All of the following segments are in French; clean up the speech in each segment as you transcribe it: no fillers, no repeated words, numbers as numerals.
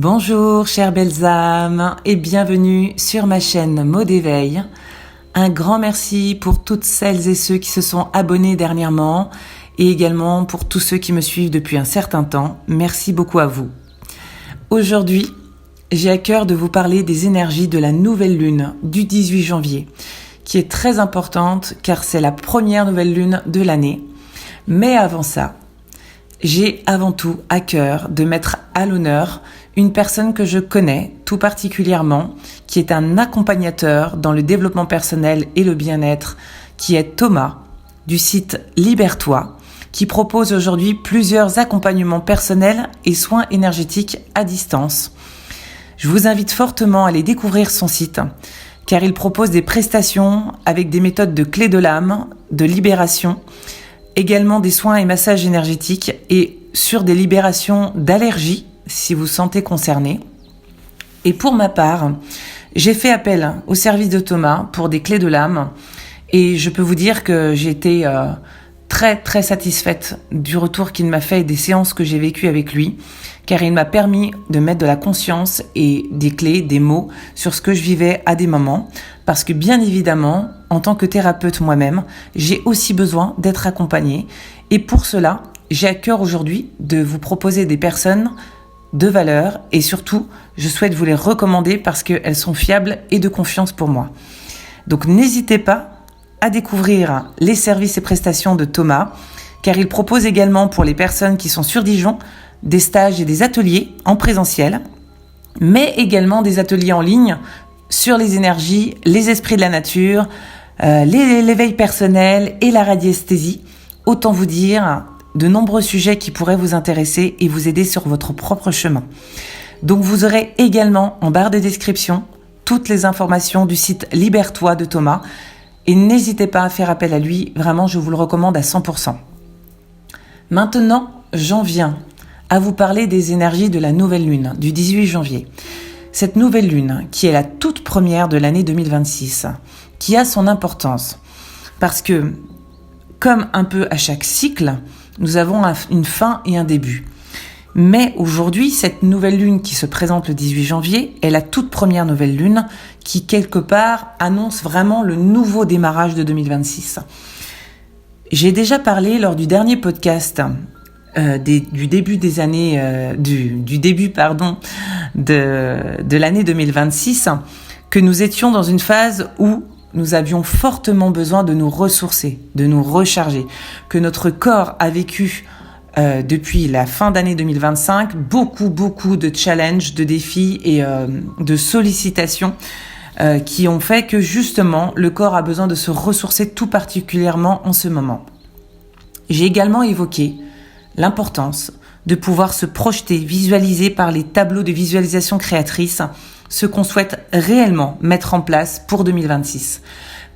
Bonjour chères belles âmes et bienvenue sur ma chaîne Mots d'éveil. Un grand merci pour toutes celles et ceux qui se sont abonnés dernièrement et également pour tous ceux qui me suivent depuis un certain temps. Merci beaucoup à vous. Aujourd'hui, j'ai à cœur de vous parler des énergies de la nouvelle lune du 18 janvier qui est très importante car c'est la première nouvelle lune de l'année. Mais avant ça, j'ai avant tout à cœur de mettre à l'honneur une personne que je connais tout particulièrement, qui est un accompagnateur dans le développement personnel et le bien-être, qui est Thomas, du site Libère-toi, qui propose aujourd'hui plusieurs accompagnements personnels et soins énergétiques à distance. Je vous invite fortement à aller découvrir son site, car il propose des prestations avec des méthodes de clé de l'âme, de libération, également des soins et massages énergétiques et sur des libérations d'allergies, si vous sentez concerné. Et pour ma part, j'ai fait appel au service de Thomas pour des clés de l'âme et je peux vous dire que j'ai été très satisfaite du retour qu'il m'a fait et des séances que j'ai vécues avec lui, car il m'a permis de mettre de la conscience et des clés, des mots sur ce que je vivais à des moments, parce que bien évidemment, en tant que thérapeute moi-même, j'ai aussi besoin d'être accompagnée et pour cela, j'ai à cœur aujourd'hui de vous proposer des personnes de valeur et surtout, je souhaite vous les recommander parce qu'elles sont fiables et de confiance pour moi. Donc n'hésitez pas à découvrir les services et prestations de Thomas, car il propose également pour les personnes qui sont sur Dijon des stages et des ateliers en présentiel, mais également des ateliers en ligne sur les énergies, les esprits de la nature, l'éveil personnel et la radiesthésie. Autant vous dire de nombreux sujets qui pourraient vous intéresser et vous aider sur votre propre chemin. Donc vous aurez également en barre de description toutes les informations du site Libère-toi de Thomas et n'hésitez pas à faire appel à lui, vraiment je vous le recommande à 100%. Maintenant, j'en viens à vous parler des énergies de la nouvelle lune du 18 janvier. Cette nouvelle lune qui est la toute première de l'année 2026, qui a son importance parce que comme un peu à chaque cycle, nous avons une fin et un début. Mais aujourd'hui, cette nouvelle lune qui se présente le 18 janvier est la toute première nouvelle lune qui, quelque part, annonce vraiment le nouveau démarrage de 2026. J'ai déjà parlé lors du dernier podcast du début de l'année 2026 que nous étions dans une phase où nous avions fortement besoin de nous ressourcer, de nous recharger, que notre corps a vécu depuis la fin d'année 2025 beaucoup de challenges, de défis et de sollicitations qui ont fait que justement le corps a besoin de se ressourcer tout particulièrement en ce moment. J'ai également évoqué l'importance de pouvoir se projeter, visualiser par les tableaux de visualisation créatrice ce qu'on souhaite réellement mettre en place pour 2026.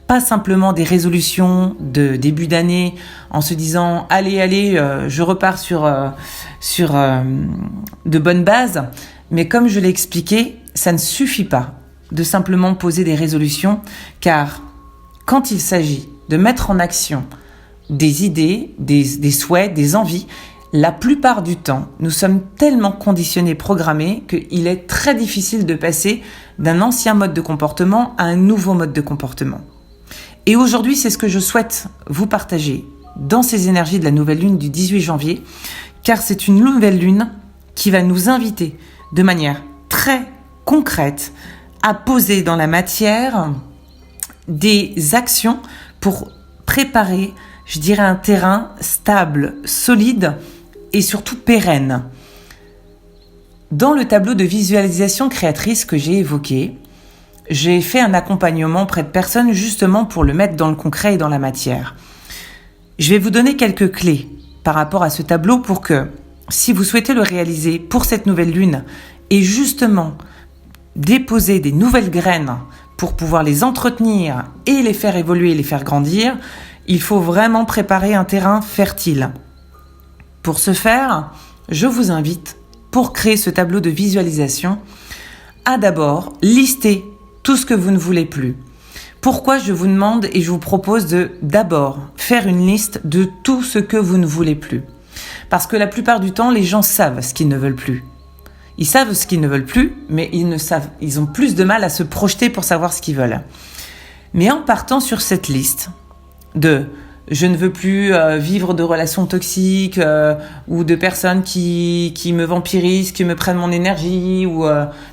Pas simplement des résolutions de début d'année en se disant « Allez, je repars sur de bonnes bases ». Mais comme je l'ai expliqué, ça ne suffit pas de simplement poser des résolutions car quand il s'agit de mettre en action des idées, des souhaits, des envies, la plupart du temps, nous sommes tellement conditionnés, programmés, qu'il est très difficile de passer d'un ancien mode de comportement à un nouveau mode de comportement. Et aujourd'hui, c'est ce que je souhaite vous partager dans ces énergies de la nouvelle lune du 18 janvier, car c'est une nouvelle lune qui va nous inviter de manière très concrète à poser dans la matière des actions pour préparer, je dirais, un terrain stable, solide, et surtout pérenne. Dans le tableau de visualisation créatrice que j'ai évoqué, j'ai fait un accompagnement auprès de personnes justement pour le mettre dans le concret et dans la matière. Je vais vous donner quelques clés par rapport à ce tableau pour que, si vous souhaitez le réaliser pour cette nouvelle lune et justement déposer des nouvelles graines pour pouvoir les entretenir et les faire évoluer et les faire grandir, il faut vraiment préparer un terrain fertile. Pour ce faire, je vous invite, pour créer ce tableau de visualisation, à d'abord lister tout ce que vous ne voulez plus. Pourquoi je vous demande et je vous propose de d'abord faire une liste de tout ce que vous ne voulez plus. Parce que la plupart du temps, les gens savent ce qu'ils ne veulent plus. Ils savent ce qu'ils ne veulent plus, mais ils ont plus de mal à se projeter pour savoir ce qu'ils veulent. Mais en partant sur cette liste de « je ne veux plus vivre de relations toxiques ou de personnes qui me vampirisent, qui me prennent mon énergie ou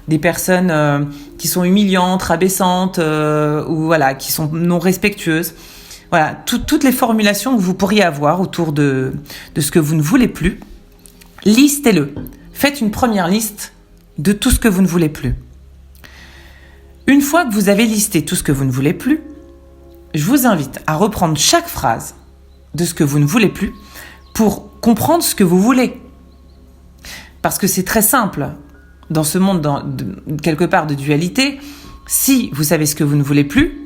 des personnes qui sont humiliantes, rabaissantes ou voilà, qui sont non respectueuses ». Voilà, toutes les formulations que vous pourriez avoir autour de ce que vous ne voulez plus, listez-le. Faites une première liste de tout ce que vous ne voulez plus. Une fois que vous avez listé tout ce que vous ne voulez plus, je vous invite à reprendre chaque phrase de ce que vous ne voulez plus pour comprendre ce que vous voulez. Parce que c'est très simple. Dans ce monde, quelque part de dualité, si vous savez ce que vous ne voulez plus,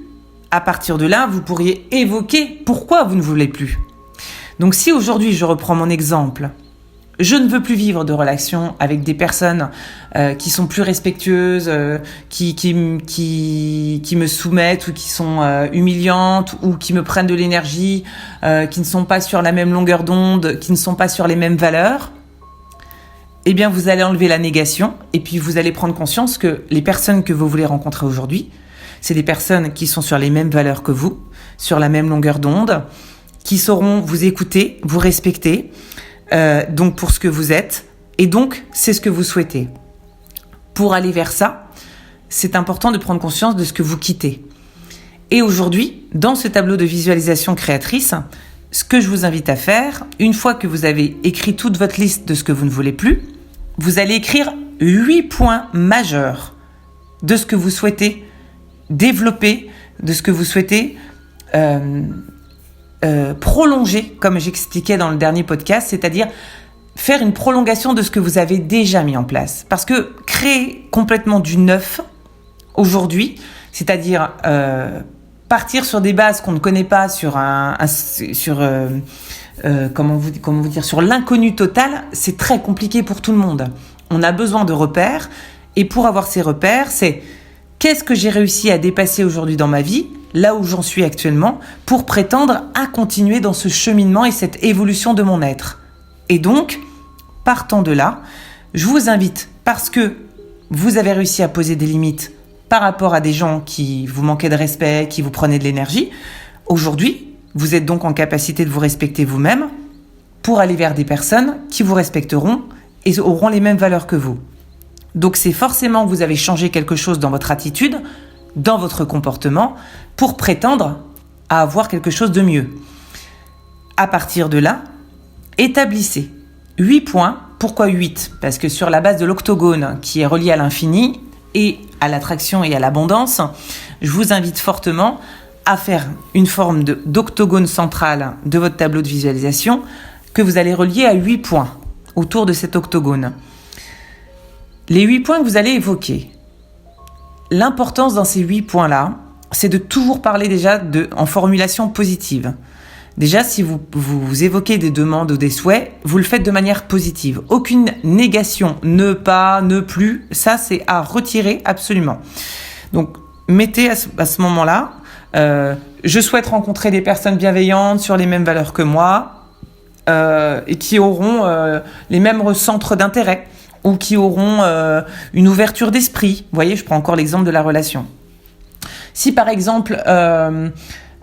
à partir de là, vous pourriez évoquer pourquoi vous ne voulez plus. Donc si aujourd'hui, je reprends mon exemple, je ne veux plus vivre de relations avec des personnes qui sont plus respectueuses, qui me soumettent ou qui sont humiliantes ou qui me prennent de l'énergie, qui ne sont pas sur la même longueur d'onde, qui ne sont pas sur les mêmes valeurs. Eh bien, vous allez enlever la négation et puis vous allez prendre conscience que les personnes que vous voulez rencontrer aujourd'hui, c'est des personnes qui sont sur les mêmes valeurs que vous, sur la même longueur d'onde, qui sauront vous écouter, vous respecter, donc pour ce que vous êtes, et donc c'est ce que vous souhaitez. Pour aller vers ça, c'est important de prendre conscience de ce que vous quittez. Et aujourd'hui, dans ce tableau de visualisation créatrice, ce que je vous invite à faire, une fois que vous avez écrit toute votre liste de ce que vous ne voulez plus, vous allez écrire 8 points majeurs de ce que vous souhaitez développer, de ce que vous souhaitez prolonger, comme j'expliquais dans le dernier podcast, c'est-à-dire faire une prolongation de ce que vous avez déjà mis en place. Parce que créer complètement du neuf aujourd'hui, c'est-à-dire partir sur des bases qu'on ne connaît pas, sur sur l'inconnu total, c'est très compliqué pour tout le monde. On a besoin de repères, et pour avoir ces repères, c'est qu'est-ce que j'ai réussi à dépasser aujourd'hui dans ma vie, là où j'en suis actuellement, pour prétendre à continuer dans ce cheminement et cette évolution de mon être. Et donc, partant de là, je vous invite, parce que vous avez réussi à poser des limites par rapport à des gens qui vous manquaient de respect, qui vous prenaient de l'énergie, aujourd'hui, vous êtes donc en capacité de vous respecter vous-même pour aller vers des personnes qui vous respecteront et auront les mêmes valeurs que vous. Donc c'est forcément que vous avez changé quelque chose dans votre attitude, dans votre comportement, pour prétendre à avoir quelque chose de mieux. À partir de là, établissez 8 points. Pourquoi 8 ? Parce que sur la base de l'octogone qui est relié à l'infini et à l'attraction et à l'abondance, je vous invite fortement à faire une forme d'octogone central de votre tableau de visualisation que vous allez relier à 8 points autour de cet octogone. Les 8 points que vous allez évoquer, l'importance dans ces 8 points-là, c'est de toujours parler déjà en formulation positive. Déjà, si vous évoquez des demandes ou des souhaits, vous le faites de manière positive. Aucune négation, ne pas, ne plus, ça c'est à retirer absolument. Donc, mettez à ce moment-là, je souhaite rencontrer des personnes bienveillantes sur les mêmes valeurs que moi et qui auront les mêmes centres d'intérêt ou qui auront une ouverture d'esprit. Vous voyez, je prends encore l'exemple de la relation. Si par exemple,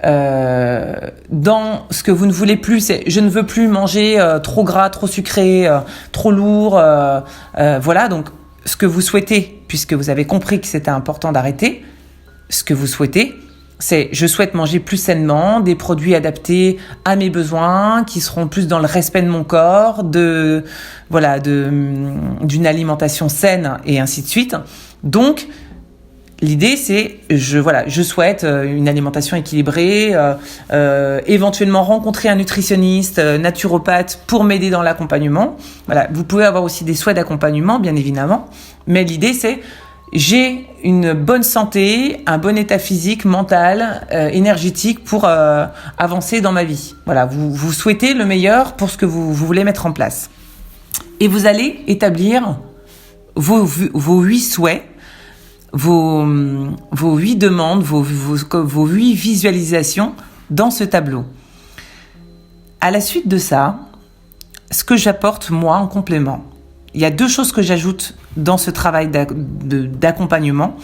dans ce que vous ne voulez plus, c'est je ne veux plus manger trop gras, trop sucré, trop lourd, voilà, donc ce que vous souhaitez, puisque vous avez compris que c'était important d'arrêter, ce que vous souhaitez, c'est je souhaite manger plus sainement, des produits adaptés à mes besoins, qui seront plus dans le respect de mon corps, d'une alimentation saine et ainsi de suite. Donc, l'idée, c'est je souhaite une alimentation équilibrée, éventuellement rencontrer un nutritionniste, naturopathe pour m'aider dans l'accompagnement. Voilà, vous pouvez avoir aussi des souhaits d'accompagnement, bien évidemment, mais l'idée, c'est j'ai une bonne santé, un bon état physique, mental, énergétique pour avancer dans ma vie. Voilà, vous souhaitez le meilleur pour ce que vous voulez mettre en place. Et vous allez établir vos 8 souhaits, vos 8 demandes, vos 8 visualisations dans ce tableau. À la suite de ça, ce que j'apporte moi en complément, il y a 2 choses que j'ajoute dans ce travail d'accompagnement.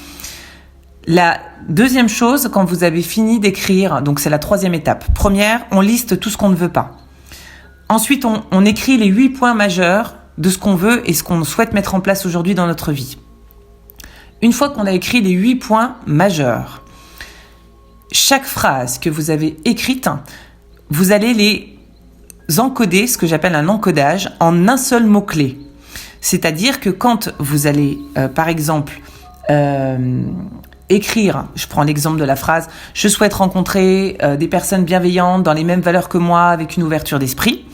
La deuxième chose, quand vous avez fini d'écrire, donc c'est la 3e étape. Première, on liste tout ce qu'on ne veut pas. Ensuite, on écrit les 8 points majeurs de ce qu'on veut et ce qu'on souhaite mettre en place aujourd'hui dans notre vie. Une fois qu'on a écrit les 8 points majeurs, chaque phrase que vous avez écrite, vous allez les encoder, ce que j'appelle un encodage, en un seul mot-clé. C'est-à-dire que quand vous allez, par exemple, écrire, je prends l'exemple de la phrase « Je souhaite rencontrer des personnes bienveillantes dans les mêmes valeurs que moi avec une ouverture d'esprit »,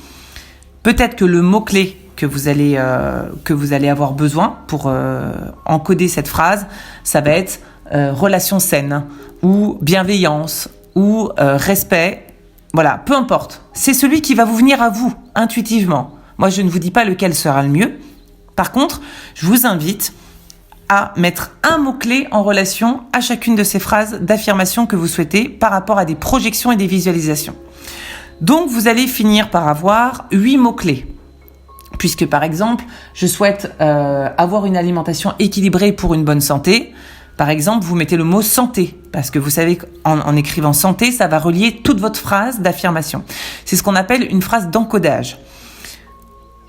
peut-être que le mot-clé que vous allez avoir besoin pour encoder cette phrase, ça va être relation saine ou bienveillance ou respect. Voilà, peu importe. C'est celui qui va vous venir à vous, intuitivement. Moi, je ne vous dis pas lequel sera le mieux. Par contre, je vous invite à mettre un mot-clé en relation à chacune de ces phrases d'affirmation que vous souhaitez par rapport à des projections et des visualisations. Donc, vous allez finir par avoir 8 mots-clés. Puisque, par exemple, je souhaite avoir une alimentation équilibrée pour une bonne santé. Par exemple, vous mettez le mot « santé » parce que vous savez qu'en écrivant « santé », ça va relier toute votre phrase d'affirmation. C'est ce qu'on appelle une phrase d'encodage.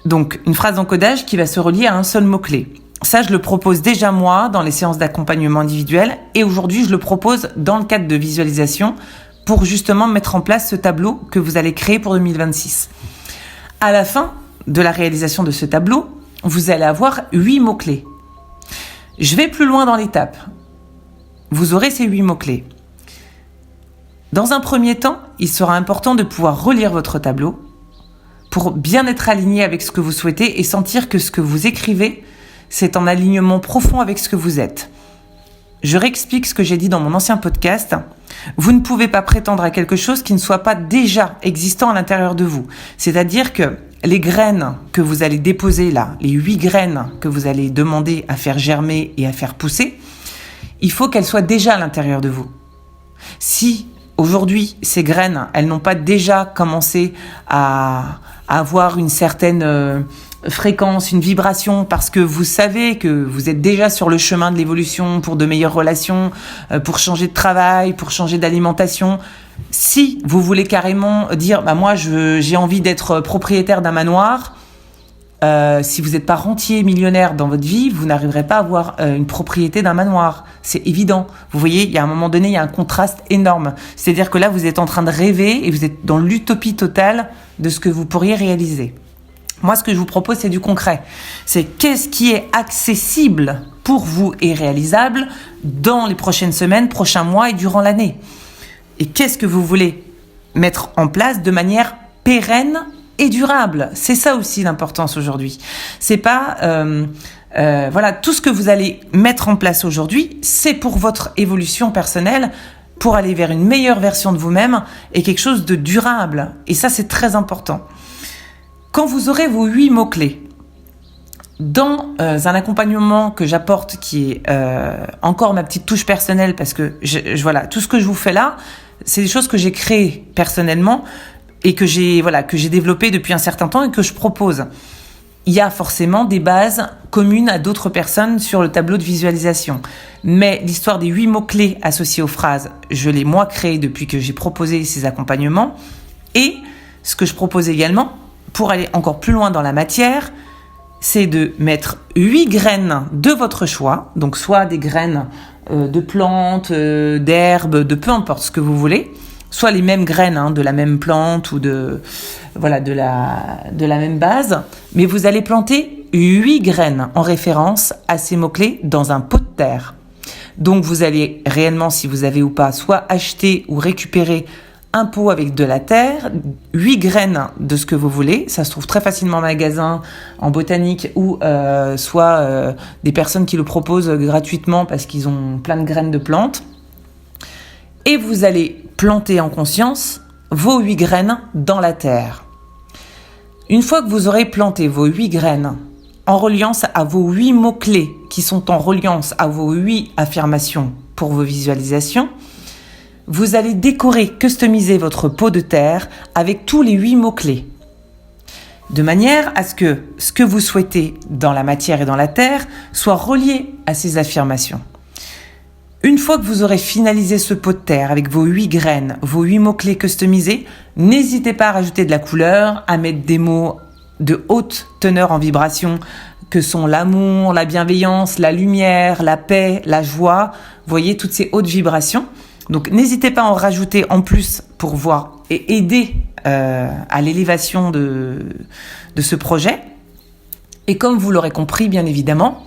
Donc, une phrase d'encodage qui va se relier à un seul mot-clé. Ça, je le propose déjà moi dans les séances d'accompagnement individuel et aujourd'hui, je le propose dans le cadre de visualisation pour justement mettre en place ce tableau que vous allez créer pour 2026. À la fin de la réalisation de ce tableau, vous allez avoir 8 mots-clés. Je vais plus loin dans l'étape. Vous aurez ces 8 mots-clés. Dans un premier temps, il sera important de pouvoir relire votre tableau pour bien être aligné avec ce que vous souhaitez et sentir que ce que vous écrivez, c'est en alignement profond avec ce que vous êtes. Je réexplique ce que j'ai dit dans mon ancien podcast. Vous ne pouvez pas prétendre à quelque chose qui ne soit pas déjà existant à l'intérieur de vous. C'est-à-dire que les graines que vous allez déposer là, les 8 graines que vous allez demander à faire germer et à faire pousser, il faut qu'elles soient déjà à l'intérieur de vous. Si aujourd'hui, ces graines, elles n'ont pas déjà commencé à avoir une certaine fréquence, une vibration, parce que vous savez que vous êtes déjà sur le chemin de l'évolution pour de meilleures relations, pour changer de travail, pour changer d'alimentation. Si vous voulez carrément dire « moi, j'ai envie d'être propriétaire d'un manoir », si vous n'êtes pas rentier millionnaire dans votre vie, vous n'arriverez pas à avoir une propriété d'un manoir. C'est évident. Vous voyez, il y a un moment donné, il y a un contraste énorme. C'est-à-dire que là, vous êtes en train de rêver et vous êtes dans l'utopie totale de ce que vous pourriez réaliser. Moi, ce que je vous propose, c'est du concret. C'est qu'est-ce qui est accessible pour vous et réalisable dans les prochaines semaines, prochains mois et durant l'année. Et qu'est-ce que vous voulez mettre en place de manière pérenne et durable. C'est ça aussi l'importance aujourd'hui. C'est pas tout ce que vous allez mettre en place aujourd'hui, c'est pour votre évolution personnelle, pour aller vers une meilleure version de vous-même et quelque chose de durable. Et ça, c'est très important. Quand vous aurez vos 8 mots-clés, dans un accompagnement que j'apporte qui est encore ma petite touche personnelle, parce que tout ce que je vous fais là, c'est des choses que j'ai créées personnellement et que j'ai développé depuis un certain temps et que je propose. Il y a forcément des bases communes à d'autres personnes sur le tableau de visualisation. Mais l'histoire des 8 mots-clés associés aux phrases, je l'ai moi créée depuis que j'ai proposé ces accompagnements. Et ce que je propose également, pour aller encore plus loin dans la matière, c'est de mettre 8 graines de votre choix, donc soit des graines de plantes, d'herbes, de peu importe ce que vous voulez, soit les mêmes graines de la même plante ou de la même base, mais vous allez planter 8 graines en référence à ces mots-clés dans un pot de terre. Donc vous allez réellement, si vous avez ou pas, soit acheter ou récupérer un pot avec de la terre, 8 graines de ce que vous voulez, ça se trouve très facilement en magasin, en botanique, ou soit des personnes qui le proposent gratuitement parce qu'ils ont plein de graines de plantes. Et vous allez planter en conscience vos 8 graines dans la terre. Une fois que vous aurez planté vos 8 graines en reliance à vos 8 mots-clés qui sont en reliance à vos 8 affirmations pour vos visualisations, vous allez décorer, customiser votre pot de terre avec tous les 8 mots-clés. de manière à ce que vous souhaitez dans la matière et dans la terre soit relié à ces affirmations. Une fois que vous aurez finalisé ce pot de terre avec vos 8 graines, vos 8 mots-clés customisés, n'hésitez pas à rajouter de la couleur, à mettre des mots de haute teneur en vibration que sont l'amour, la bienveillance, la lumière, la paix, la joie. Vous voyez toutes ces hautes vibrations. Donc n'hésitez pas à en rajouter en plus pour voir et aider à l'élévation de ce projet. Et comme vous l'aurez compris, bien évidemment,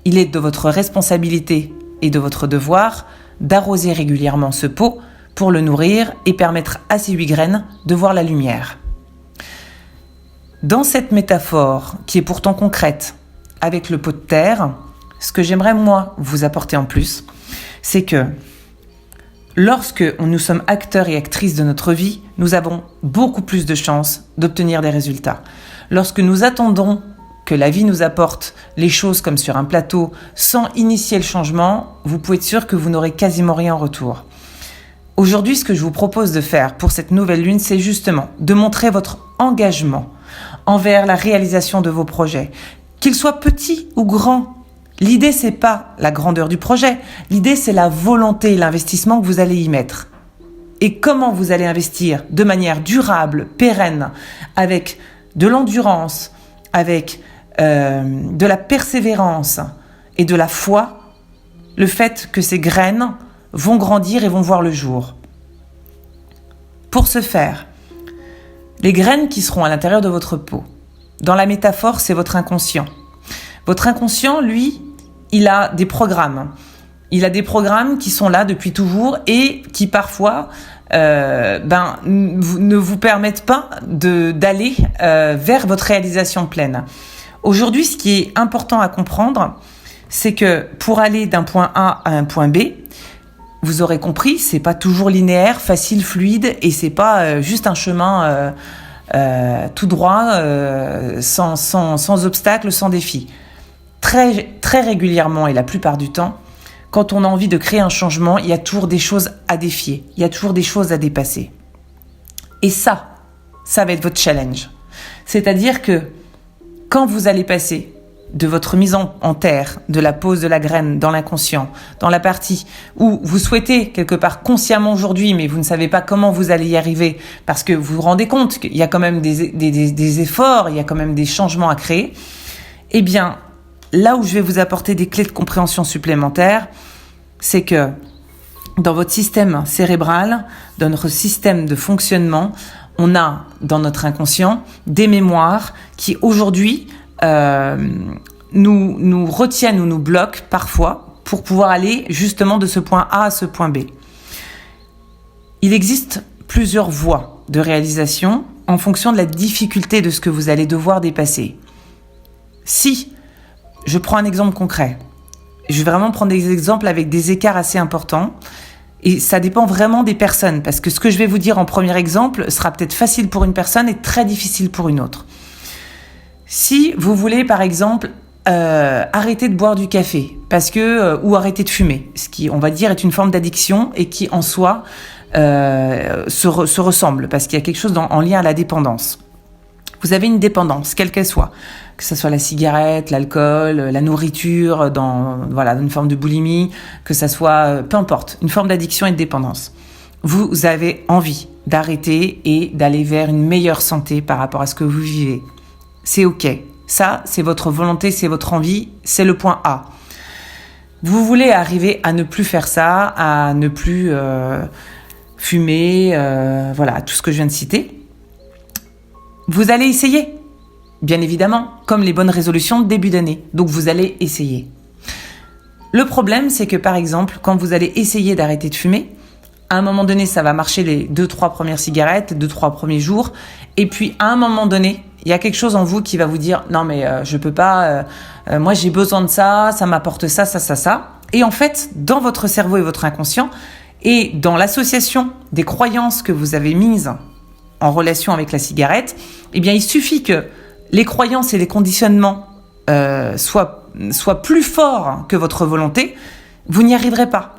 il est de votre responsabilité et de votre devoir d'arroser régulièrement ce pot pour le nourrir et permettre à ces 8 graines de voir la lumière. Dans cette métaphore, qui est pourtant concrète, avec le pot de terre, ce que j'aimerais moi vous apporter en plus, c'est que lorsque nous sommes acteurs et actrices de notre vie, nous avons beaucoup plus de chances d'obtenir des résultats. Lorsque nous attendons que la vie nous apporte les choses comme sur un plateau, sans initier le changement, vous pouvez être sûr que vous n'aurez quasiment rien en retour. Aujourd'hui, ce que je vous propose de faire pour cette nouvelle lune, c'est justement de montrer votre engagement envers la réalisation de vos projets, qu'ils soient petits ou grands. L'idée, c'est pas la grandeur du projet, l'idée, c'est la volonté et l'investissement que vous allez y mettre. Et comment vous allez investir de manière durable, pérenne, avec de l'endurance, avec de la persévérance et de la foi, le fait que ces graines vont grandir et vont voir le jour. Pour ce faire, les graines qui seront à l'intérieur de votre peau, dans la métaphore, c'est votre inconscient. Votre inconscient, lui, il a des programmes. Il a des programmes qui sont là depuis toujours et qui parfois ne vous permettent pas d'aller vers votre réalisation pleine. Aujourd'hui, ce qui est important à comprendre, c'est que pour aller d'un point A à un point B, vous aurez compris, c'est pas toujours linéaire, facile, fluide, et c'est pas juste un chemin tout droit, sans obstacle, sans défi. Très, très régulièrement et la plupart du temps, quand on a envie de créer un changement, il y a toujours des choses à défier, il y a toujours des choses à dépasser. Et ça va être votre challenge. C'est-à-dire que quand vous allez passer de votre mise en terre, de la pose de la graine dans l'inconscient, dans la partie où vous souhaitez quelque part consciemment aujourd'hui, mais vous ne savez pas comment vous allez y arriver, parce que vous vous rendez compte qu'il y a quand même des efforts, il y a quand même des changements à créer, eh bien, là où je vais vous apporter des clés de compréhension supplémentaires, c'est que dans votre système cérébral, dans notre système de fonctionnement, on a dans notre inconscient des mémoires qui aujourd'hui nous retiennent ou nous bloquent parfois pour pouvoir aller justement de ce point A à ce point B. Il existe plusieurs voies de réalisation en fonction de la difficulté de ce que vous allez devoir dépasser. Si je prends un exemple concret, je vais vraiment prendre des exemples avec des écarts assez importants. Et ça dépend vraiment des personnes, parce que ce que je vais vous dire en premier exemple sera peut-être facile pour une personne et très difficile pour une autre. Si vous voulez, par exemple, arrêter de boire du café, ou arrêter de fumer, ce qui, on va dire, est une forme d'addiction et qui, en soi, se ressemble, parce qu'il y a quelque chose en lien à la dépendance. Vous avez une dépendance, quelle qu'elle soit, que ce soit la cigarette, l'alcool, la nourriture, dans une forme de boulimie, que ça soit, peu importe, une forme d'addiction et de dépendance. Vous avez envie d'arrêter et d'aller vers une meilleure santé par rapport à ce que vous vivez. C'est OK. Ça, c'est votre volonté, c'est votre envie, c'est le point A. Vous voulez arriver à ne plus faire ça, à ne plus fumer, tout ce que je viens de citer. Vous allez essayer, bien évidemment, comme les bonnes résolutions de début d'année. Donc vous allez essayer. Le problème, c'est que par exemple, quand vous allez essayer d'arrêter de fumer, à un moment donné, ça va marcher les 2-3 premières cigarettes, les 2-3 premiers jours. Et puis, à un moment donné, il y a quelque chose en vous qui va vous dire « Non, mais je peux pas, moi j'ai besoin de ça, ça m'apporte ça, ça, ça, ça. » Et en fait, dans votre cerveau et votre inconscient, et dans l'association des croyances que vous avez mises en relation avec la cigarette, eh bien, il suffit que les croyances et les conditionnements soient plus forts que votre volonté, vous n'y arriverez pas.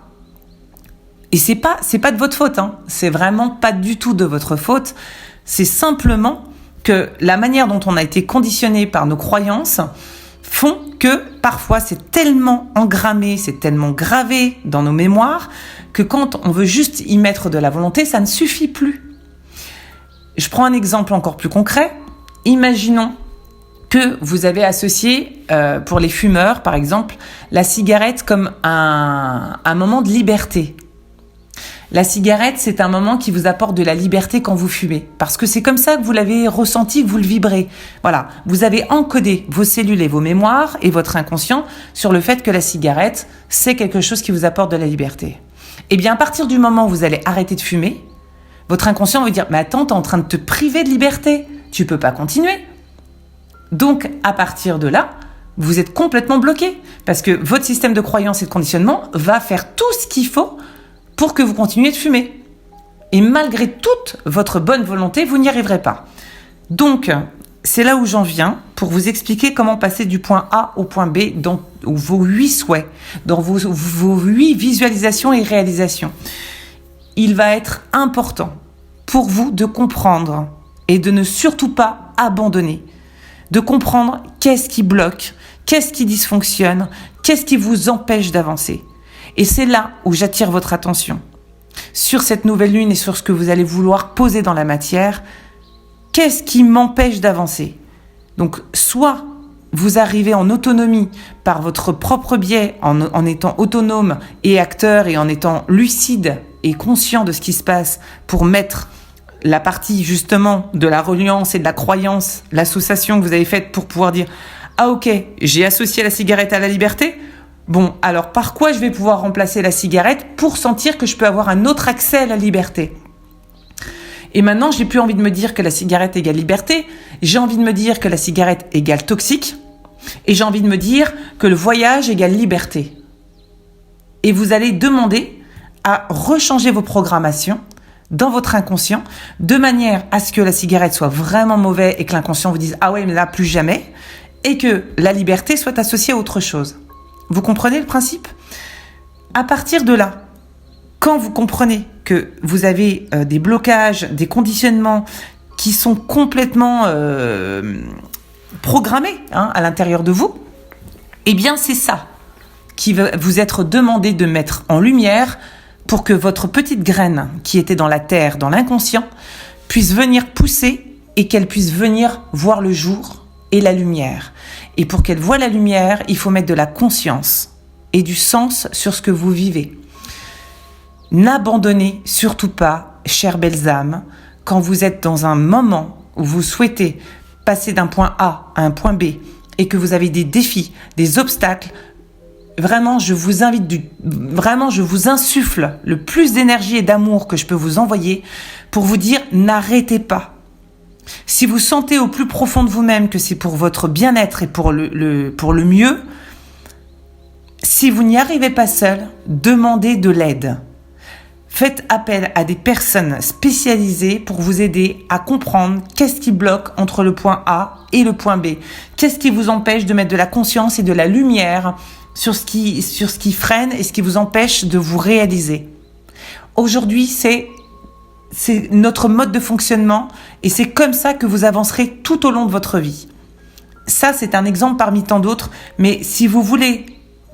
Et c'est pas de votre faute, hein. C'est vraiment pas du tout de votre faute. C'est simplement que la manière dont on a été conditionné par nos croyances font que parfois c'est tellement engrammé, c'est tellement gravé dans nos mémoires que quand on veut juste y mettre de la volonté, ça ne suffit plus. Je prends un exemple encore plus concret. Imaginons que vous avez associé, pour les fumeurs par exemple, la cigarette comme un moment de liberté. La cigarette, c'est un moment qui vous apporte de la liberté quand vous fumez. Parce que c'est comme ça que vous l'avez ressenti, que vous le vibrez. Voilà, vous avez encodé vos cellules et vos mémoires et votre inconscient sur le fait que la cigarette, c'est quelque chose qui vous apporte de la liberté. Eh bien, à partir du moment où vous allez arrêter de fumer, votre inconscient va dire « Mais attends, t'es en train de te priver de liberté. Tu peux pas continuer. » Donc, à partir de là, vous êtes complètement bloqué. Parce que votre système de croyance et de conditionnement va faire tout ce qu'il faut pour que vous continuiez de fumer. Et malgré toute votre bonne volonté, vous n'y arriverez pas. Donc, c'est là où j'en viens pour vous expliquer comment passer du point A au point B dans vos 8 souhaits, dans vos 8 visualisations et réalisations. Il va être important pour vous de comprendre et de ne surtout pas abandonner. De comprendre qu'est-ce qui bloque, qu'est-ce qui dysfonctionne, qu'est-ce qui vous empêche d'avancer. Et c'est là où j'attire votre attention. Sur cette nouvelle lune et sur ce que vous allez vouloir poser dans la matière, qu'est-ce qui m'empêche d'avancer ? Donc, soit vous arrivez en autonomie par votre propre biais, en étant autonome et acteur et en étant lucide et conscient de ce qui se passe pour mettre la partie justement de la reliance et de la croyance, l'association que vous avez faite pour pouvoir dire « Ah ok, j'ai associé la cigarette à la liberté ?» Bon, alors par quoi je vais pouvoir remplacer la cigarette pour sentir que je peux avoir un autre accès à la liberté ? Et maintenant, j'ai plus envie de me dire que la cigarette égale liberté, j'ai envie de me dire que la cigarette égale toxique, et j'ai envie de me dire que le voyage égale liberté. Et vous allez demander à rechanger vos programmations dans votre inconscient, de manière à ce que la cigarette soit vraiment mauvaise et que l'inconscient vous dise « Ah ouais, mais là, plus jamais », et que la liberté soit associée à autre chose. Vous comprenez le principe ? À partir de là, quand vous comprenez que vous avez des blocages, des conditionnements qui sont complètement programmés à l'intérieur de vous, eh bien c'est ça qui va vous être demandé de mettre en lumière pour que votre petite graine qui était dans la terre, dans l'inconscient, puisse venir pousser et qu'elle puisse venir voir le jour et la lumière. Et pour qu'elle voie la lumière, il faut mettre de la conscience et du sens sur ce que vous vivez. N'abandonnez surtout pas, chères belles âmes, quand vous êtes dans un moment où vous souhaitez passer d'un point A à un point B et que vous avez des défis, des obstacles. Vraiment, je vous insuffle le plus d'énergie et d'amour que je peux vous envoyer pour vous dire n'arrêtez pas. Si vous sentez au plus profond de vous-même que c'est pour votre bien-être et pour le mieux, si vous n'y arrivez pas seul, demandez de l'aide. Faites appel à des personnes spécialisées pour vous aider à comprendre qu'est-ce qui bloque entre le point A et le point B. Qu'est-ce qui vous empêche de mettre de la conscience et de la lumière sur ce qui freine et ce qui vous empêche de vous réaliser. Aujourd'hui, c'est notre mode de fonctionnement et c'est comme ça que vous avancerez tout au long de votre vie. Ça, c'est un exemple parmi tant d'autres, mais si vous voulez,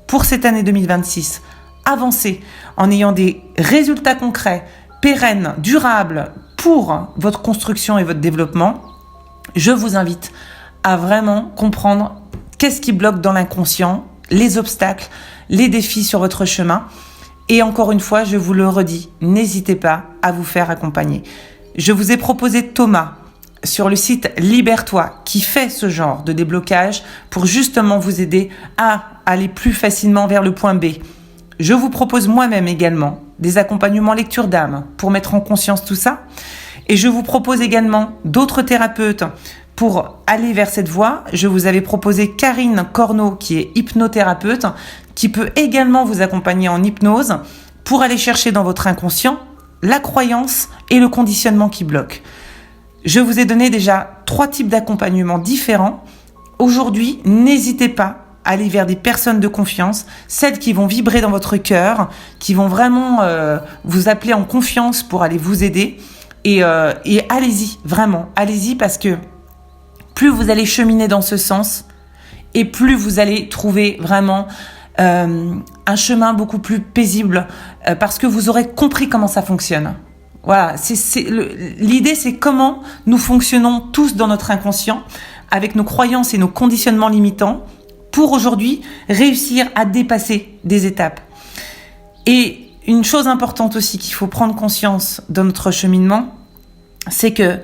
pour cette année 2026, avancer en ayant des résultats concrets, pérennes, durables pour votre construction et votre développement, je vous invite à vraiment comprendre qu'est-ce qui bloque dans l'inconscient, les obstacles, les défis sur votre chemin. Et encore une fois, je vous le redis, n'hésitez pas à vous faire accompagner. Je vous ai proposé Thomas sur le site Libère-toi qui fait ce genre de déblocage pour justement vous aider à aller plus facilement vers le point B. Je vous propose moi-même également des accompagnements lecture d'âme pour mettre en conscience tout ça. Et je vous propose également d'autres thérapeutes pour aller vers cette voie. Je vous avais proposé Karine Corneau, qui est hypnothérapeute, qui peut également vous accompagner en hypnose pour aller chercher dans votre inconscient la croyance et le conditionnement qui bloquent. Je vous ai donné déjà 3 types d'accompagnements différents. Aujourd'hui, n'hésitez pas à aller vers des personnes de confiance, celles qui vont vibrer dans votre cœur, qui vont vraiment vous appeler en confiance pour aller vous aider. Et allez-y, vraiment, allez-y parce que plus vous allez cheminer dans ce sens et plus vous allez trouver vraiment un chemin beaucoup plus paisible parce que vous aurez compris comment ça fonctionne. Voilà, l'idée c'est comment nous fonctionnons tous dans notre inconscient avec nos croyances et nos conditionnements limitants pour aujourd'hui réussir à dépasser des étapes. Et une chose importante aussi qu'il faut prendre conscience dans notre cheminement, c'est que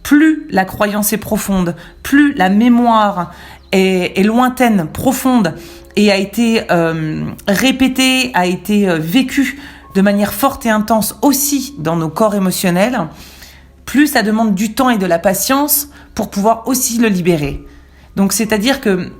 plus la croyance est profonde, plus la mémoire est lointaine, profonde et a été répétée, a été vécue de manière forte et intense aussi dans nos corps émotionnels, plus ça demande du temps et de la patience pour pouvoir aussi le libérer. Donc c'est-à-dire que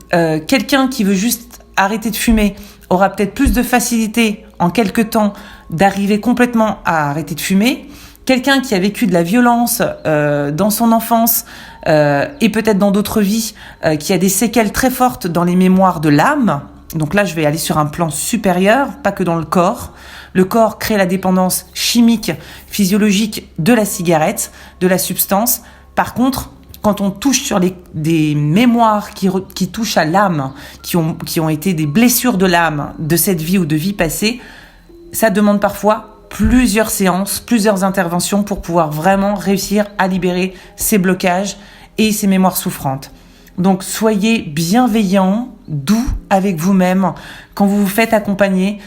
quelqu'un qui veut juste arrêter de fumer aura peut-être plus de facilité en quelque temps d'arriver complètement à arrêter de fumer. Quelqu'un qui a vécu de la violence dans son enfance et peut-être dans d'autres vies, qui a des séquelles très fortes dans les mémoires de l'âme. Donc là, je vais aller sur un plan supérieur, pas que dans le corps. Le corps crée la dépendance chimique, physiologique de la cigarette, de la substance. Par contre, quand on touche sur des mémoires qui touchent à l'âme, qui ont été des blessures de l'âme de cette vie ou de vie passée, ça demande parfois plusieurs séances, plusieurs interventions pour pouvoir vraiment réussir à libérer ces blocages et ces mémoires souffrantes. Donc soyez bienveillants, doux avec vous-même quand vous vous faites accompagner.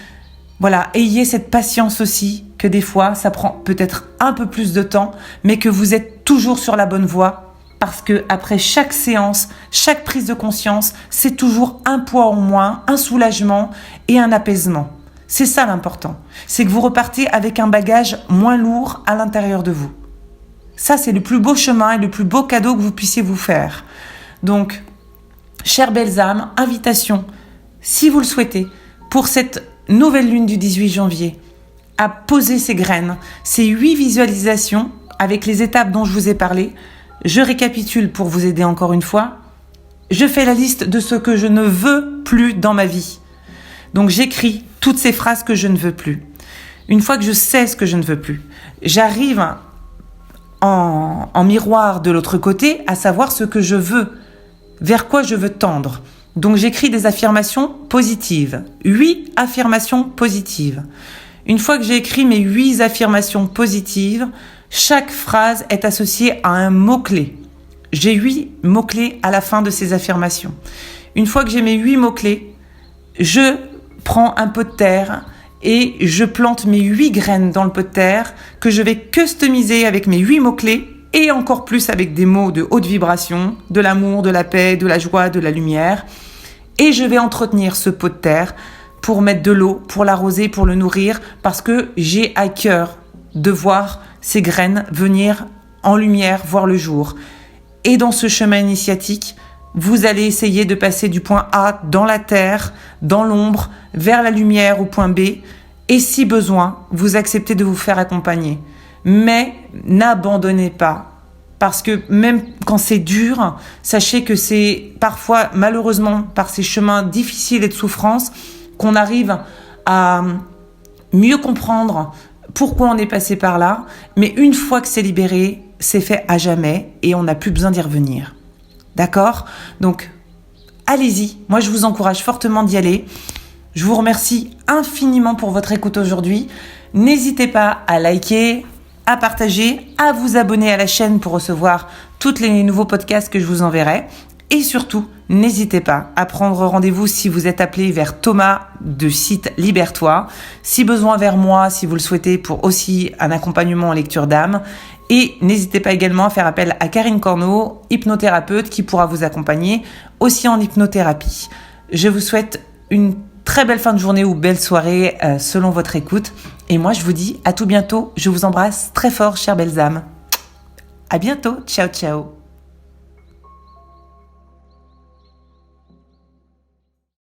Voilà, ayez cette patience aussi que des fois ça prend peut-être un peu plus de temps, mais que vous êtes toujours sur la bonne voie parce que après chaque séance, chaque prise de conscience, c'est toujours un poids en moins, un soulagement et un apaisement. C'est ça l'important, c'est que vous repartez avec un bagage moins lourd à l'intérieur de vous. Ça, c'est le plus beau chemin et le plus beau cadeau que vous puissiez vous faire. Donc, chères belles âmes, invitation, si vous le souhaitez, pour cette nouvelle lune du 18 janvier, à poser ces graines, ces 8 visualisations avec les étapes dont je vous ai parlé. Je récapitule pour vous aider encore une fois. Je fais la liste de ce que je ne veux plus dans ma vie. Donc j'écris toutes ces phrases que je ne veux plus. Une fois que je sais ce que je ne veux plus, j'arrive en miroir de l'autre côté à savoir ce que je veux, vers quoi je veux tendre. Donc j'écris des affirmations positives, 8 affirmations positives. Une fois que j'ai écrit mes 8 affirmations positives, chaque phrase est associée à un mot-clé. J'ai 8 mots-clés à la fin de ces affirmations. Une fois que j'ai mes 8 mots-clés, je prends un pot de terre et je plante mes 8 graines dans le pot de terre que je vais customiser avec mes 8 mots-clés et encore plus avec des mots de haute vibration, de l'amour, de la paix, de la joie, de la lumière. Et je vais entretenir ce pot de terre pour mettre de l'eau, pour l'arroser, pour le nourrir, parce que j'ai à cœur de voir ces graines venir en lumière, voir le jour. Et dans ce chemin initiatique, vous allez essayer de passer du point A dans la terre, dans l'ombre, vers la lumière au point B. Et si besoin, vous acceptez de vous faire accompagner. Mais n'abandonnez pas. Parce que même quand c'est dur, sachez que c'est parfois, malheureusement, par ces chemins difficiles et de souffrance, qu'on arrive à mieux comprendre pourquoi on est passé par là. Mais une fois que c'est libéré, c'est fait à jamais et on n'a plus besoin d'y revenir. D'accord ? Donc, allez-y. Moi, je vous encourage fortement d'y aller. Je vous remercie infiniment pour votre écoute aujourd'hui. N'hésitez pas à liker, à partager, à vous abonner à la chaîne pour recevoir tous les nouveaux podcasts que je vous enverrai. Et surtout, n'hésitez pas à prendre rendez-vous si vous êtes appelé vers Thomas du site Libère-toi. Si besoin vers moi, si vous le souhaitez, pour aussi un accompagnement en lecture d'âme. Et n'hésitez pas également à faire appel à Karine Corneau, hypnothérapeute, qui pourra vous accompagner aussi en hypnothérapie. Je vous souhaite une très belle fin de journée ou belle soirée selon votre écoute. Et moi, je vous dis à tout bientôt. Je vous embrasse très fort, chères belles âmes. À bientôt. Ciao, ciao.